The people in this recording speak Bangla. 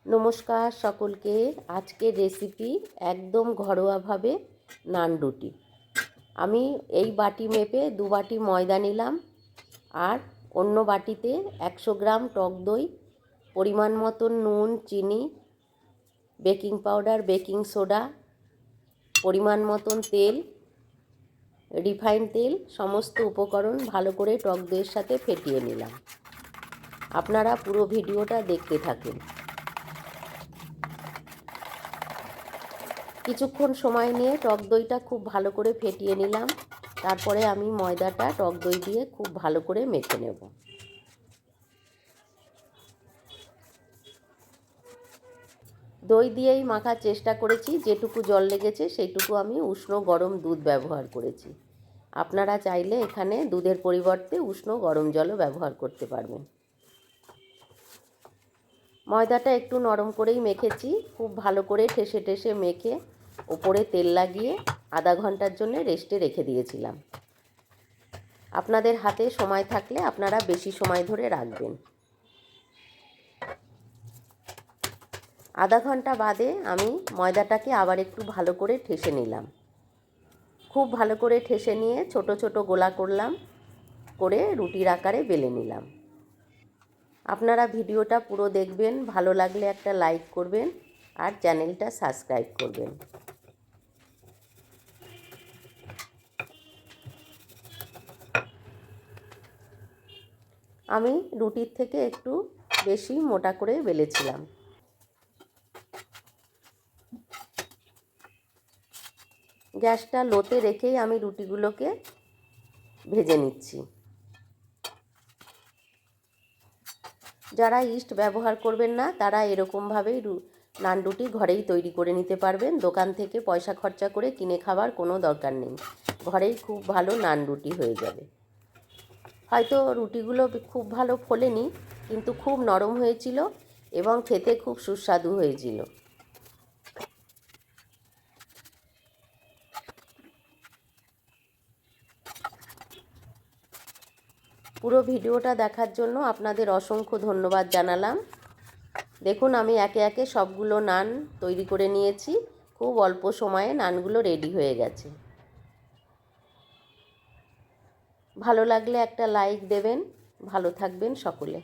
নমস্কার সকলকে। আজকের রেসিপি একদম ঘরোয়াভাবে নান রুটি। আমি এই বাটি মেপে 2 বাটি ময়দা নিলাম, আর অন্য বাটিতে 100 গ্রাম টক দই, পরিমাণ মতন নুন, চিনি, বেকিং পাউডার, বেকিং সোডা, পরিমাণ মতন তেল, রিফাইন্ড তেল, সমস্ত উপকরণ ভালো করে টক দইয়ের সাথে ফেটিয়ে নিলাম। আপনারা পুরো ভিডিওটা দেখতে থাকুন। কিছুক্ষণ সময় নিয়ে টক দইটা খুব ভালো করে ফেটিয়ে নিলাম। তারপরে আমি ময়দাটা টক দই দিয়ে খুব ভালো করে মেখে নেব। দই দিয়েই মাখার চেষ্টা করেছি, যেটুকু জল লেগেছে সেইটুকু আমি উষ্ণ গরম দুধ ব্যবহার করেছি। আপনারা চাইলে এখানে দুধের পরিবর্তে উষ্ণ গরম জলও ব্যবহার করতে পারবেন। ময়দাটা একটু নরম করেই মেখেছি। খুব ভালো করে ঠেসে ঠেসে মেখে ওপরে তেল লাগিয়ে আধা ঘন্টার জন্য রেস্টে রেখে দিয়েছিলাম। আপনাদের হাতে সময় থাকলে আপনারা বেশি সময় ধরে রাখবেন। আধা ঘন্টা বাদে আমি ময়দাটাকে আবার একটু ভালো করে ঠেসে নিলাম। খুব ভালো করে ঠেসে নিয়ে ছোট ছোট গোলা করলাম, করে রুটির আকারে বেলে নিলাম। আপনারা ভিডিওটা পুরো দেখবেন, ভালো লাগলে একটা লাইক করবেন আর চ্যানেলটা সাবস্ক্রাইব করবেন। আমি রুটির থেকে একটু বেশি মোটা করে বেলেছিলাম। গ্যাসটা লোতে রেখেই আমি রুটিগুলোকে ভেজে নিচ্ছি। যারা ইস্ট ব্যবহার করবেন না তারা এরকমভাবেই নান রুটি ঘরেই তৈরি করে নিতে পারবেন। দোকান থেকে পয়সা খরচা করে কিনে খাবার কোনো দরকার নেই, ঘরেই খুব ভালো নান রুটি হয়ে যাবে। হয়তো রুটিগুলো খুব ভালো ফোলেনি, কিন্তু খুব নরম হয়েছিল এবং খেতে খুব সুস্বাদু হয়েছিল। পুরো ভিডিওটা দেখার জন্য আপনাদের অসংখ্য ধন্যবাদ জানালাম। দেখুন, আমি একে একে সবগুলো নান তৈরি করে নিয়েছি। খুব অল্প সময়ে নানগুলো রেডি হয়ে গেছে। ভালো লাগলে একটা লাইক দেবেন। ভালো থাকবেন সকলে।